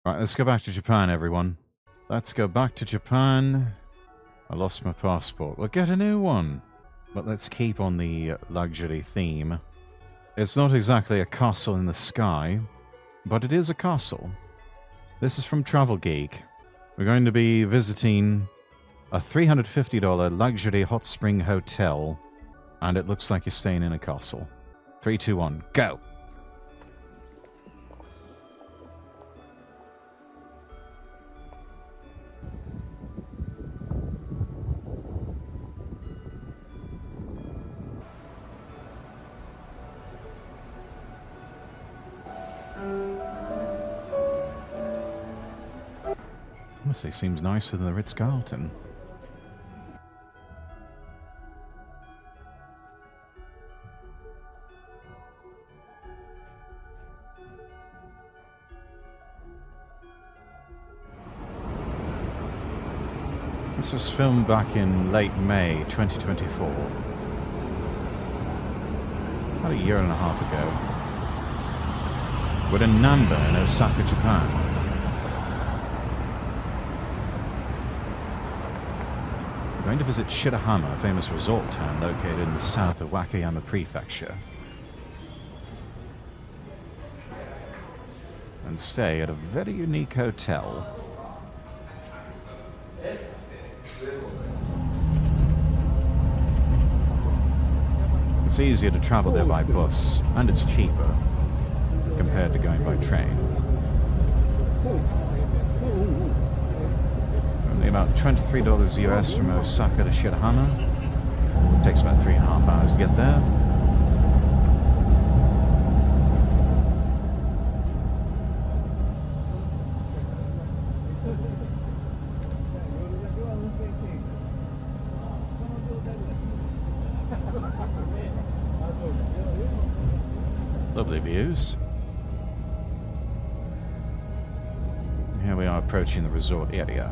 Right, let's go back to Japan, everyone. Let's go back to Japan. I lost my passport. We'll get a new one. But let's keep on the luxury theme. It's not exactly a castle in the sky, but it is a castle. This is from Travel Geek. We're going to be visiting a $350 luxury hot spring hotel, and it looks like you're staying in a castle. 3, 2, 1, go! Honestly, seems nicer than the Ritz-Carlton. This was filmed back in late May 2024. About a year and a half ago. We're in Namba in Osaka, Japan. We're going to visit Shirahama, a famous resort town located in the south of Wakayama Prefecture. And stay at a very unique hotel. It's easier to travel there by bus, and it's cheaper compared to going by train. Only about $23 US from Osaka to Shirahama. It takes about 3.5 hours to get there. Lovely views. Here we are approaching the resort area.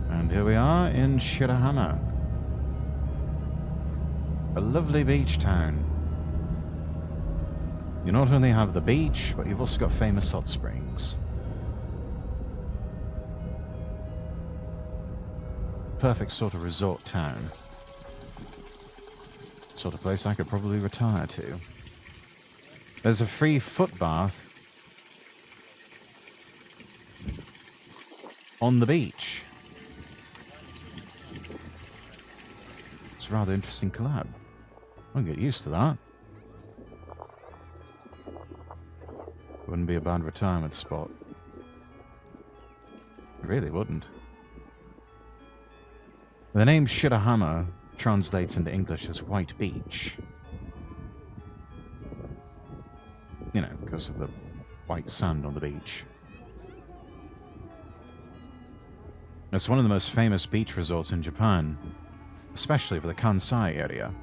And here we are in Shirahama. A lovely beach town. You not only have the beach, but you've also got famous hot springs. Perfect sort of resort town. Sort of place I could probably retire to. There's a free foot bath on the beach. It's a rather interesting collab. I'll get used to that. Wouldn't be a bad retirement spot. It really wouldn't. The name Shirahama translates into English as White Beach. You know, because of the white sand on the beach. It's one of the most famous beach resorts in Japan, especially for the Kansai area.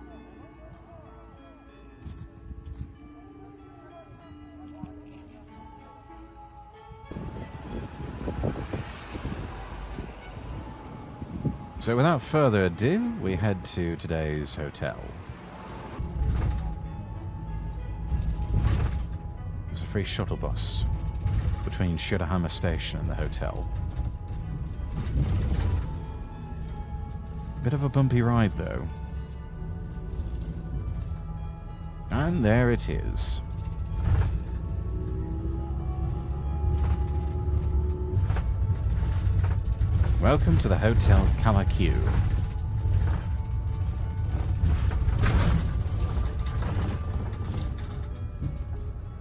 So without further ado, we head to today's hotel. There's a free shuttle bus between Shirahama Station and the hotel. Bit of a bumpy ride though. And there it is. Welcome to the Hotel Kawakyu.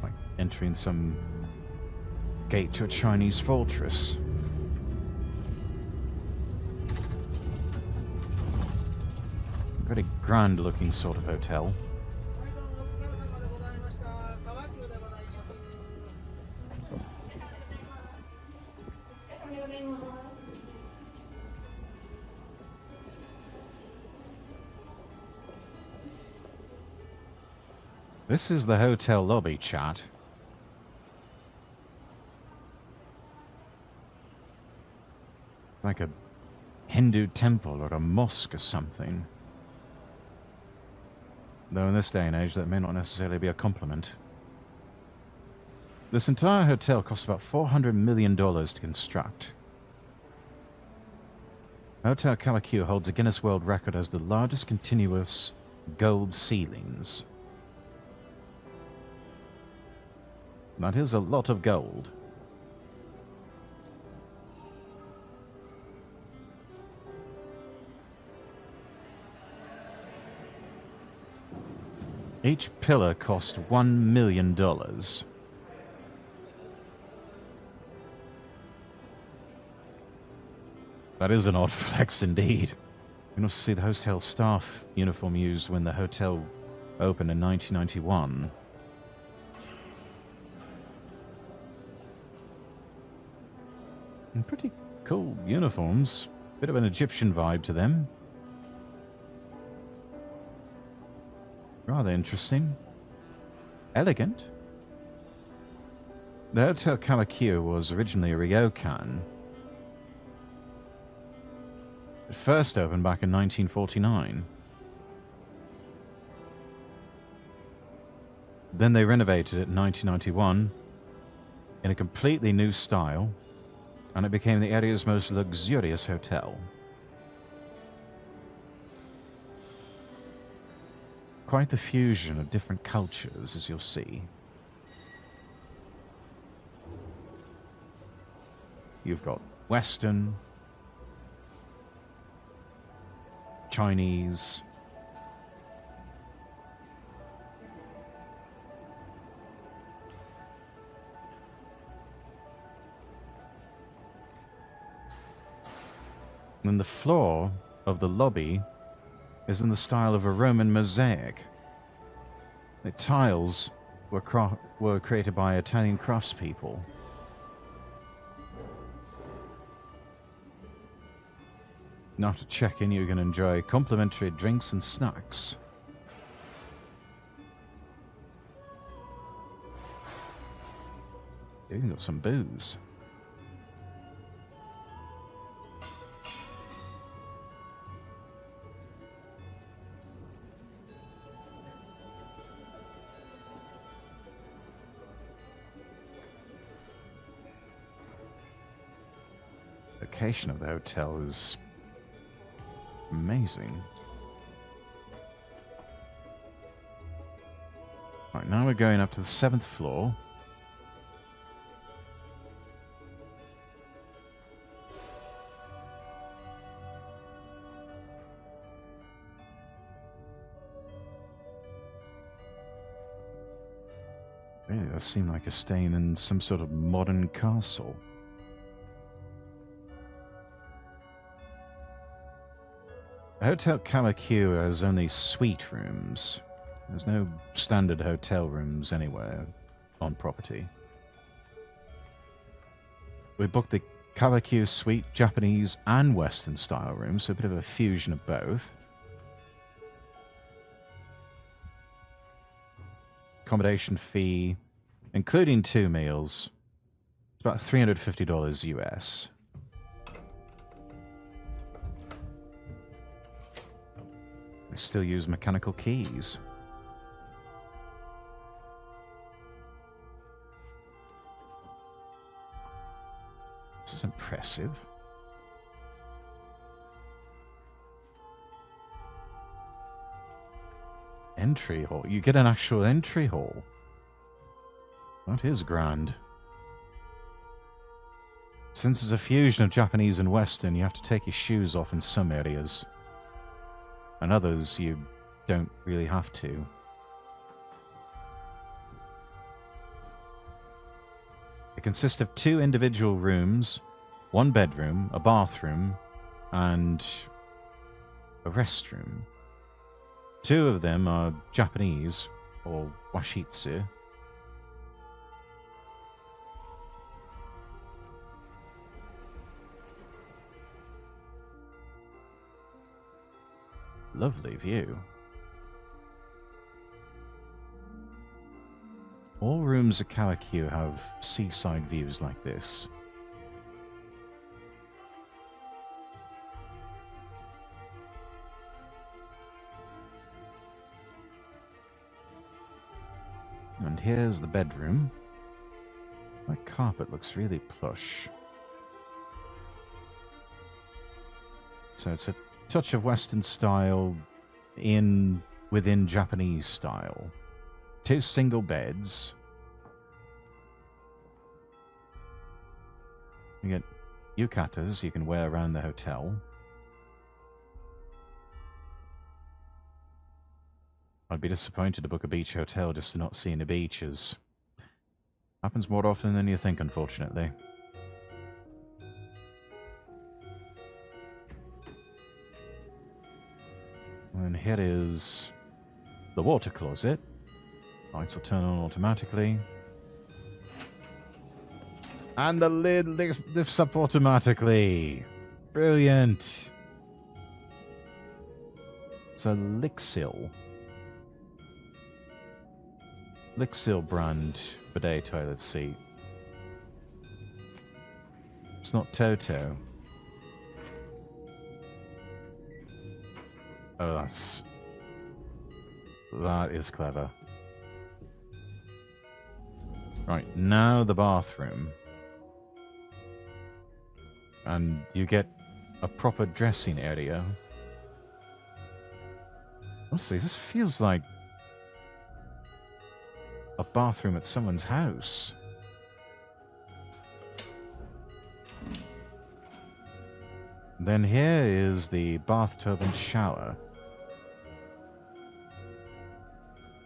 Like entering some gate to a Chinese fortress. Very grand looking sort of hotel. This is the hotel lobby, chat. Like a Hindu temple or a mosque or something. Though in this day and age, that may not necessarily be a compliment. This entire hotel cost about $400 million to construct. Hotel Calacu holds a Guinness World Record as the largest continuous gold ceilings. That is a lot of gold. Each pillar cost $1 million. That is an odd flex indeed. You can also see the hotel staff uniform used when the hotel opened in 1991. And pretty cool uniforms. Bit of an Egyptian vibe to them. Rather interesting. Elegant. The Hotel Calacu was originally a ryokan. It first opened back in 1949. Then they renovated it in 1991 in a completely new style, and it became the area's most luxurious hotel. Quite the fusion of different cultures, as you'll see. You've got Western, Chinese, and the floor of the lobby is in the style of a Roman mosaic. The tiles were created by Italian craftspeople. And after check-in, you can enjoy complimentary drinks and snacks. You even got some booze. Location of the hotel is amazing. Right, now we're going up to the 7th floor. Really does seem like you're staying in some sort of modern castle. Hotel Calacu has only suite rooms. There's no standard hotel rooms anywhere on property. We booked the Calacu suite, Japanese and Western style rooms, so a bit of a fusion of both. Accommodation fee, including 2 meals, it's about $350 US. They still use mechanical keys. This is impressive. Entry hall. You get an actual entry hall. That is grand. Since it's a fusion of Japanese and Western, you have to take your shoes off in some areas. And others, you don't really have to. It consists of 2 individual rooms, 1 bedroom, a bathroom, and a restroom. 2 of them are Japanese, or washitsu. Lovely view. All rooms at Kawakyu have seaside views like this. And here's the bedroom. That carpet looks really plush. So it's a touch of Western style within Japanese style. 2 single beds. You get yukatas you can wear around the hotel. I'd be disappointed to book a beach hotel just to not see any beaches. Happens more often than you think, unfortunately. And here is the water closet. Lights will turn on automatically. And the lid lifts up automatically. Brilliant. It's a Lixil brand bidet toilet seat. It's not Toto. Oh, that is clever. Right, now the bathroom. And you get a proper dressing area. Honestly, this feels like a bathroom at someone's house. Then here is the bathtub and shower.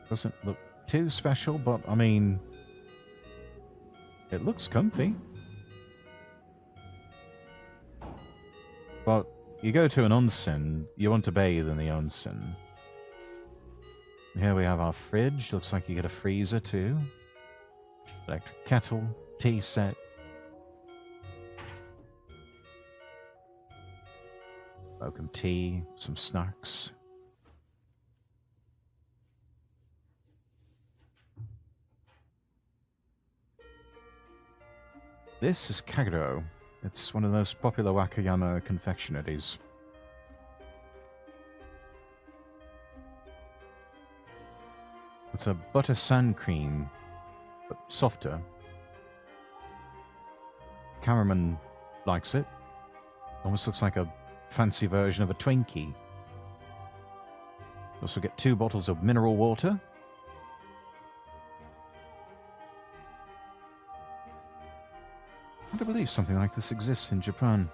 Doesn't look too special, but I mean, it looks comfy. But you go to an onsen, you want to bathe in the onsen. Here we have our fridge. Looks like you get a freezer too. Electric kettle, tea set. Welcome tea, some snacks. This is Kagero. It's one of the most popular Wakayama confectionaries. It's a butter sand cream, but softer. Cameraman likes it. Almost looks like a fancy version of a Twinkie. You also get 2 bottles of mineral water. I don't believe something like this exists in Japan.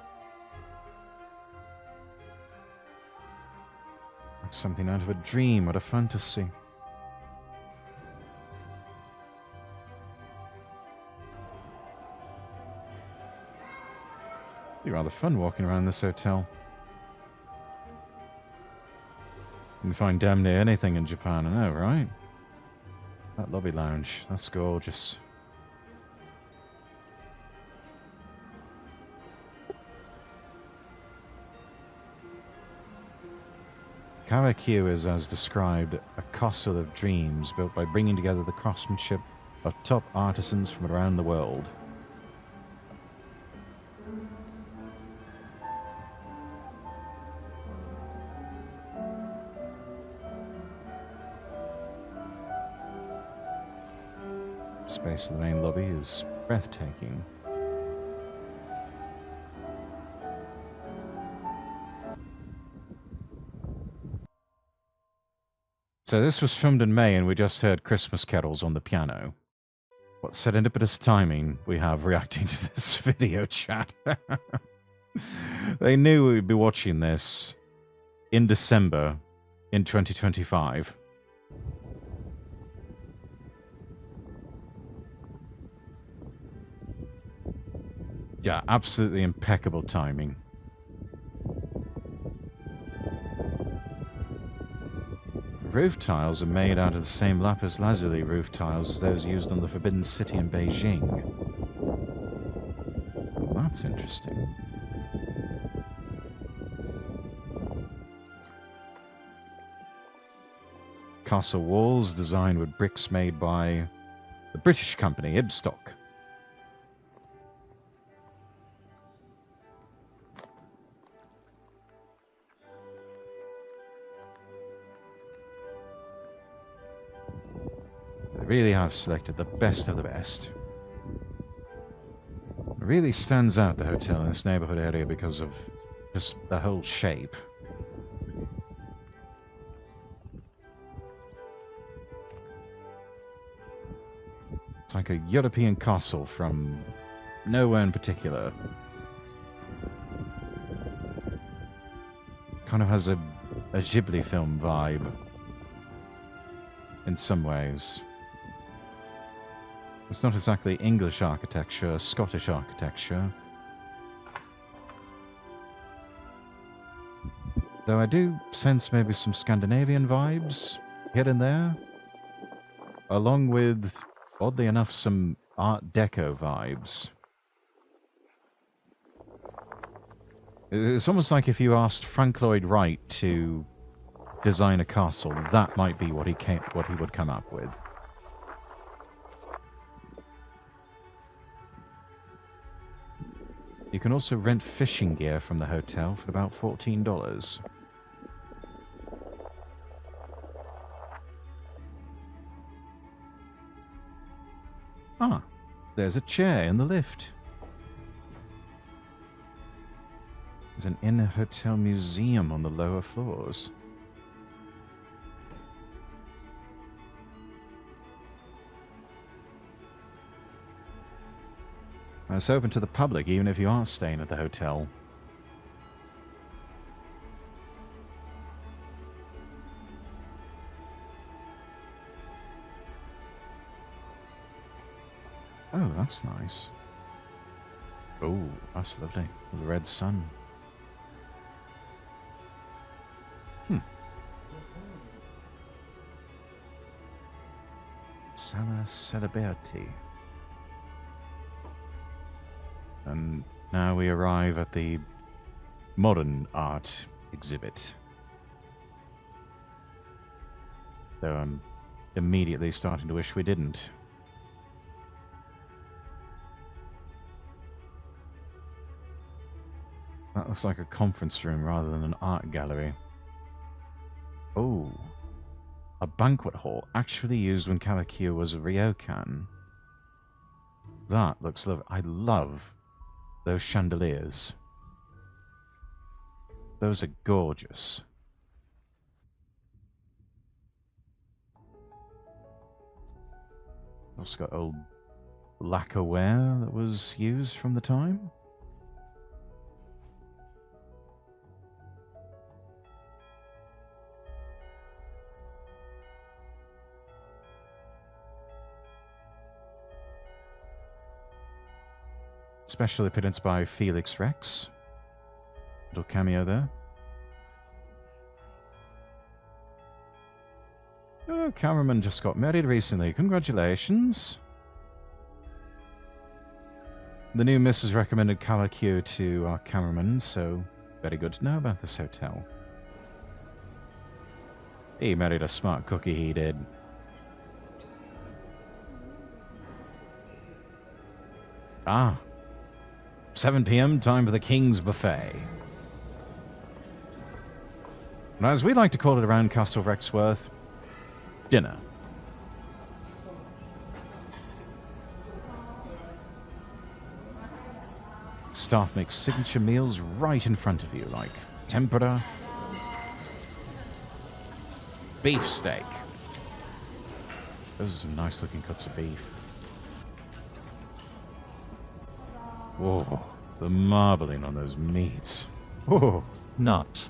Like something out of a dream or a fantasy. It'd be rather fun walking around this hotel. You can find damn near anything in Japan, I know, right? That lobby lounge, that's gorgeous. Kawakyu is, as described, a castle of dreams built by bringing together the craftsmanship of top artisans from around the world. Space of the main lobby is breathtaking. So this was filmed in May and we just heard Christmas carols on the piano. What serendipitous timing we have reacting to this video chat. They knew we would be watching this in December in 2025. Yeah, absolutely impeccable timing. Roof tiles are made out of the same lapis lazuli roof tiles as those used on the Forbidden City in Beijing. Well, that's interesting. Castle walls designed with bricks made by The British company, Ibstock. They really have selected the best of the best. It really stands out, the hotel in this neighborhood area, because of just the whole shape. It's like a European castle from nowhere in particular. Kind of has a Ghibli film vibe in some ways. It's not exactly English architecture, Scottish architecture. Though I do sense maybe some Scandinavian vibes here and there. Along with, oddly enough, some Art Deco vibes. It's almost like if you asked Frank Lloyd Wright to design a castle, that might be what he would come up with. You can also rent fishing gear from the hotel for about $14. Ah, there's a chair in the lift. There's an inner hotel museum on the lower floors. It's open to the public, even if you aren't staying at the hotel. Oh, that's nice. Oh, that's lovely. The red sun. Sala Celeberti. And now we arrive at the modern art exhibit. Though I'm immediately starting to wish we didn't. That looks like a conference room rather than an art gallery. Oh, a banquet hall actually used when Kamakyo was a ryokan. That looks lovely. I love those chandeliers. Those are gorgeous. Also got old lacquerware that was used from the time. Special appearance by Felix Rex. Little cameo there. Oh, cameraman just got married recently. Congratulations. The new missus recommended Kamakyo to our cameraman, so very good to know about this hotel. He married a smart cookie, he did. Ah. 7 p.m., time for the King's Buffet. And as we like to call it around Castle Rexworth, dinner. Staff make signature meals right in front of you, like tempura, beef steak. Those are some nice looking cuts of beef. Oh, the marbling on those meats. Oh, Nuts.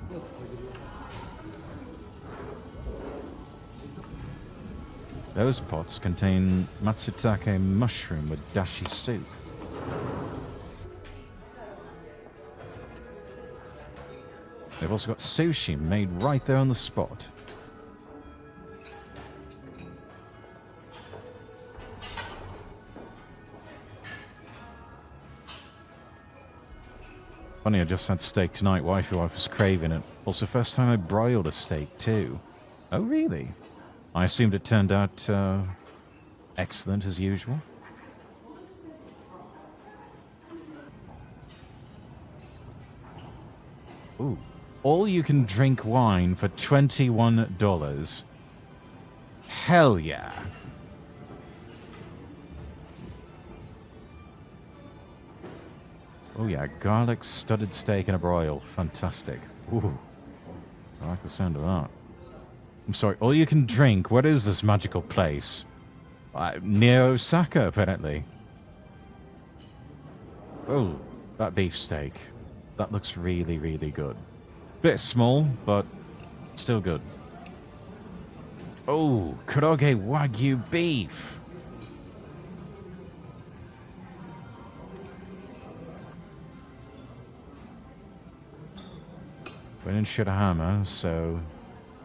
Those pots contain matsutake mushroom with dashi soup. They've also got sushi made right there on the spot. Funny, I just had steak tonight. Wifey was craving it. Also, first time I broiled a steak too. Oh, really? I assumed it turned out excellent as usual. Ooh. All you can drink wine for $21. Hell yeah. Oh yeah, garlic studded steak and a broil. Fantastic. Ooh. I like the sound of that. I'm sorry, all you can drink? What is this magical place? Near Osaka, apparently. Oh, that beefsteak. That looks really, really good. Bit small, but still good. Oh, Kuroge Wagyu beef. We're in Shirahama, so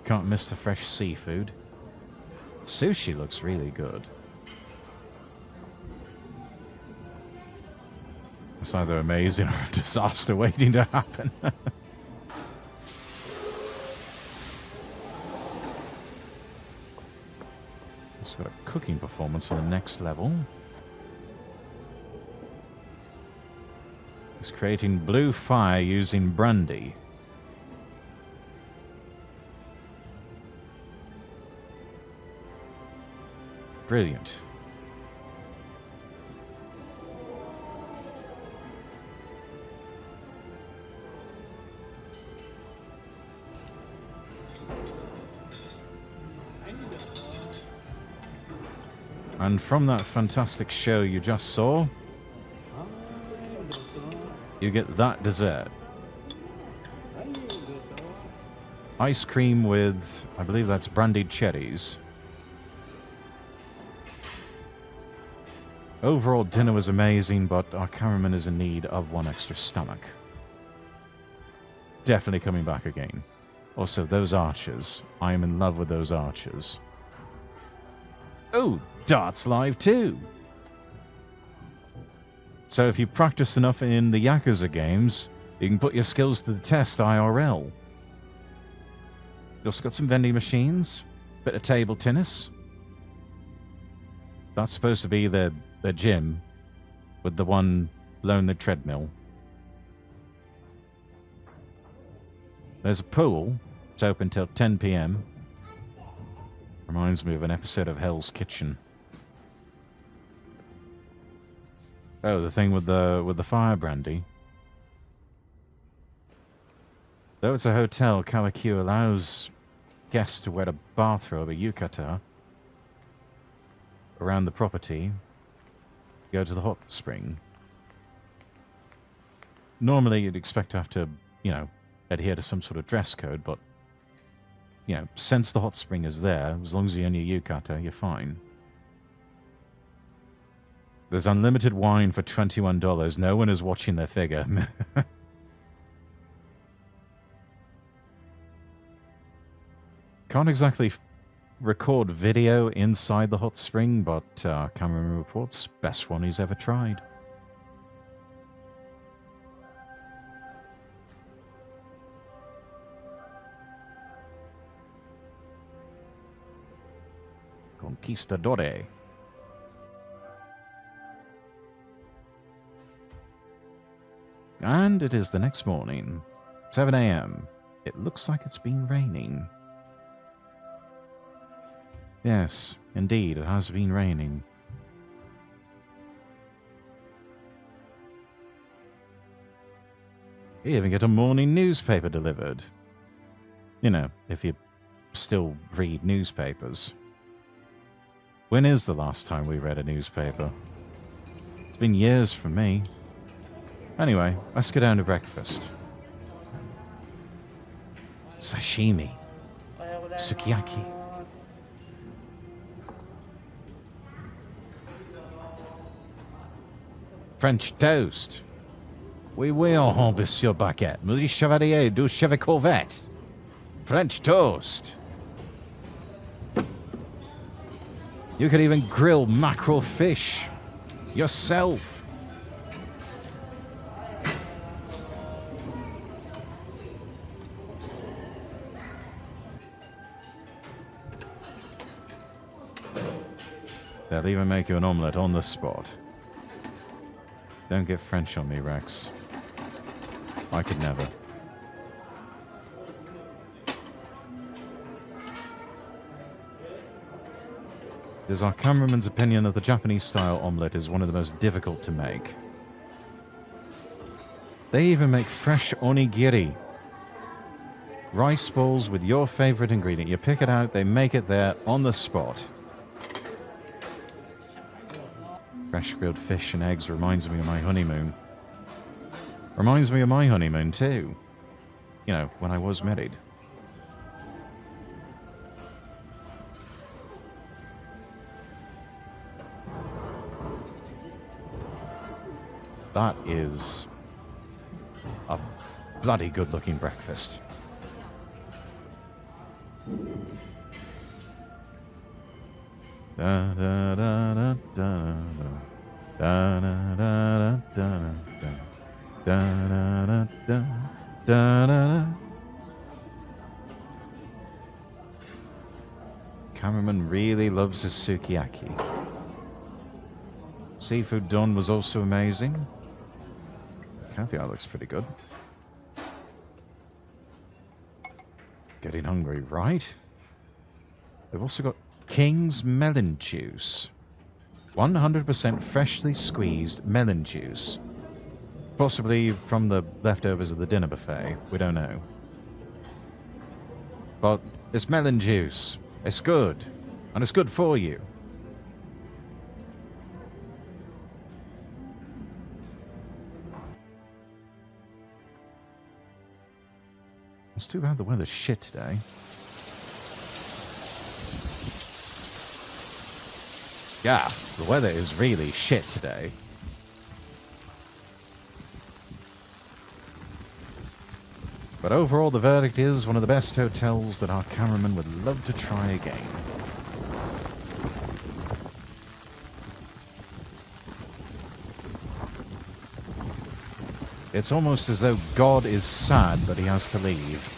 can't miss the fresh seafood. Sushi looks really good. It's either amazing or a disaster waiting to happen. It's got a cooking performance on the next level. It's creating blue fire using brandy. Brilliant. And from that fantastic show you just saw, you get that dessert. Ice cream with, I believe that's brandied cherries. Overall, dinner was amazing, but our cameraman is in need of one extra stomach. Definitely coming back again. Also, those archers. I am in love with those archers. Oh, darts live too! So if you practice enough in the Yakuza games, you can put your skills to the test IRL. You also got some vending machines, bit of table tennis. That's supposed to be the gym with the one below the treadmill. There's a pool. It's open till 10 p.m. Reminds me of an episode of Hell's Kitchen. Oh, the thing with the fire brandy. Though it's a hotel, Kawakyu allows guests to wear a bathrobe, a yukata, around the property. Go to the hot spring. Normally, you'd expect to have to, adhere to some sort of dress code, but, since the hot spring is there, as long as you're in your yukata, you're fine. There's unlimited wine for $21. No one is watching their figure. Can't exactly record video inside the hot spring, but cameraman reports best one he's ever tried. Conquistadore. And it is the next morning, 7 a.m. It looks like it's been raining. Yes, indeed, it has been raining. You even get a morning newspaper delivered. If you still read newspapers. When is the last time we read a newspaper? It's been years for me. Anyway, let's get down to breakfast. Sashimi. Sukiyaki. French toast. Oui, oui, monsieur Baguette. Maurice Chevalier du Chevy Corvette. French toast. You could even grill mackerel fish yourself. They'll even make you an omelette on the spot. Don't get French on me, Rex. I could never. It is our cameraman's opinion that the Japanese-style omelette is one of the most difficult to make. They even make fresh onigiri. Rice balls with your favorite ingredient. You pick it out, they make it there on the spot. Fresh grilled fish and eggs reminds me of my honeymoon. Reminds me of my honeymoon too. You know, when I was married. That is a bloody good-looking breakfast. Da da da da da da da da da da da da da. Cameraman really loves his sukiyaki. Seafood don was also amazing. Caviar looks pretty good. Getting hungry, right? They've also got King's melon juice. 100% freshly squeezed melon juice. Possibly from the leftovers of the dinner buffet. We don't know. But it's melon juice. It's good. And it's good for you. It's too bad the weather's shit today. Yeah, the weather is really shit today. But overall, the verdict is one of the best hotels that our cameraman would love to try again. It's almost as though God is sad that he has to leave.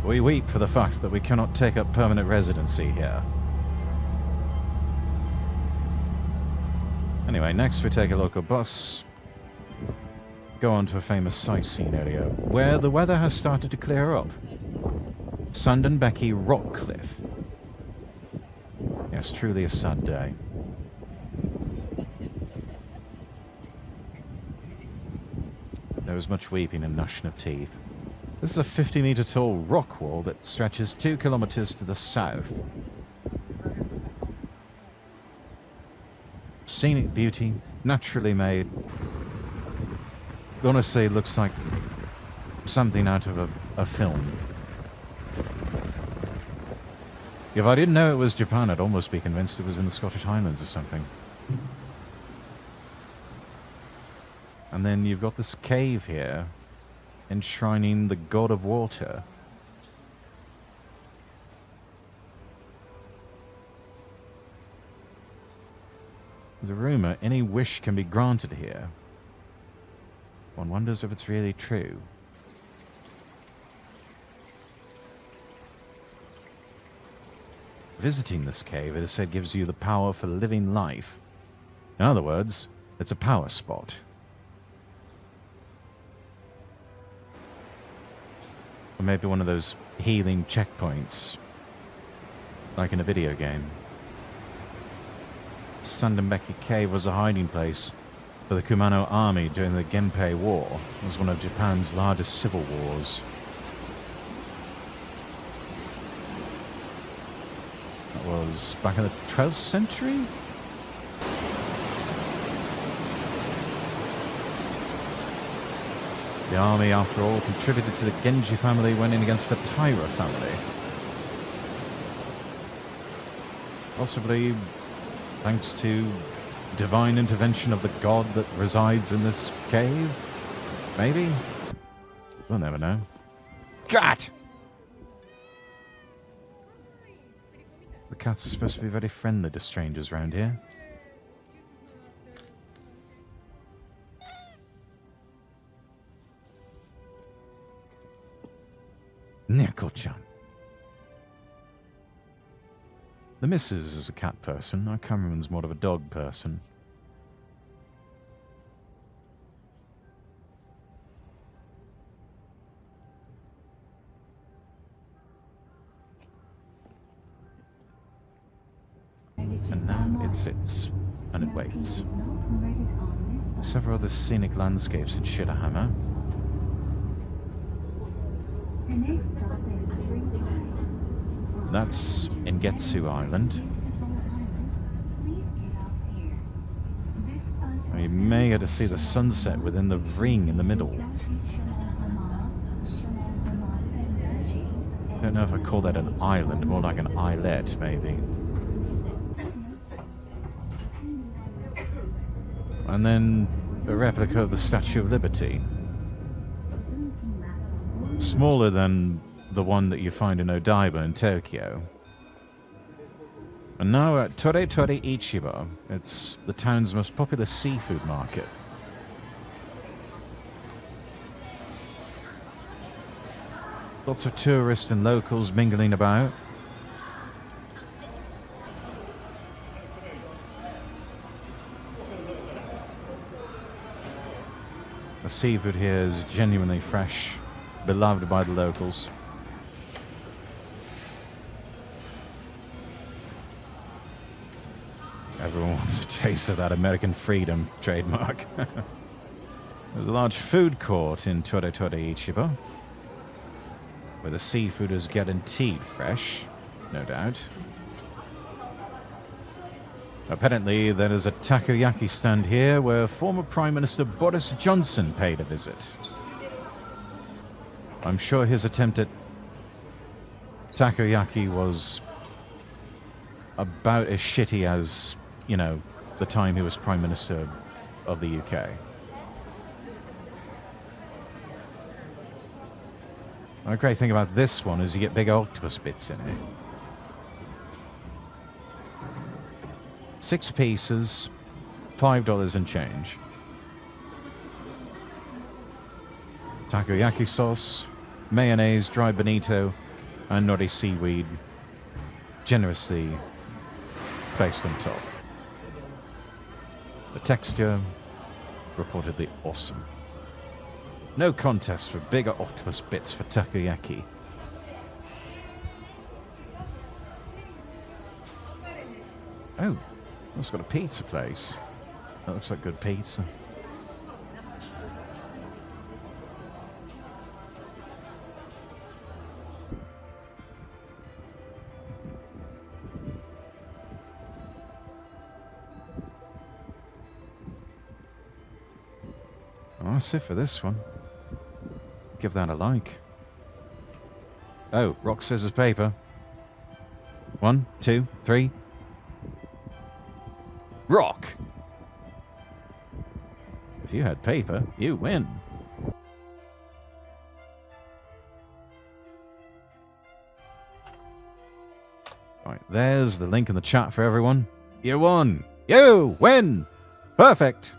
We weep for the fact that we cannot take up permanent residency here. Anyway, next we take a local bus, go on to a famous sightseeing area where the weather has started to clear up. Sandenbecky Rock Cliff. Yes, truly a sad day. There was much weeping and gnashing of teeth. This is a 50-meter tall rock wall that stretches 2 kilometers to the south. Scenic beauty, naturally made. Honestly, looks like something out of a film. If I didn't know it was Japan, I'd almost be convinced it was in the Scottish Highlands or something. And then you've got this cave here, enshrining the god of water. There's a rumor any wish can be granted here. One wonders if it's really true. Visiting this cave, it is said, gives you the power for living life. In other words, it's a power spot. Or maybe one of those healing checkpoints, like in a video game. Sandenbecky Cave was a hiding place for the Kumano army during the Genpei War. It was one of Japan's largest civil wars. That was back in the 12th century? The army, after all, contributed to the Genji family when in against the Taira family. Possibly thanks to divine intervention of the god that resides in this cave? Maybe? We'll never know. God! The cats are supposed to be very friendly to strangers around here. Neko-chan. The missus is a cat person. Our cameraman's more of a dog person. And now it sits, and it waits. Several other scenic landscapes in Shirahama. That's in Getsu Island. You may get to see the sunset within the ring in the middle. I don't know if I call that an island, more like an islet, maybe. And then a replica of the Statue of Liberty. Smaller than the one that you find in Odaiba in Tokyo. And now at Tore Tore Ichiba, it's the town's most popular seafood market. Lots of tourists and locals mingling about. The seafood here is genuinely fresh, beloved by the locals. Everyone wants a taste of that American freedom trademark. There's a large food court in Tore Tore Ichiba, where the seafood is guaranteed fresh, no doubt. Apparently, there is a takoyaki stand here where former Prime Minister Boris Johnson paid a visit. I'm sure his attempt at takoyaki was about as shitty as, you know, the time he was Prime Minister of the UK. The great thing about this one is you get big octopus bits in it. 6 pieces, $5 and change. Takoyaki sauce, mayonnaise, dry bonito, and nori seaweed generously placed on top. The texture, reportedly awesome. No contest for bigger octopus bits for takoyaki. Oh, it's got a pizza place. That looks like good pizza. Oh, that's it for this one. Give that a like. Oh, rock, scissors, paper. 1, 2, 3. Rock! If you had paper, you win. Right, there's the link in the chat for everyone. You won! You win! Perfect!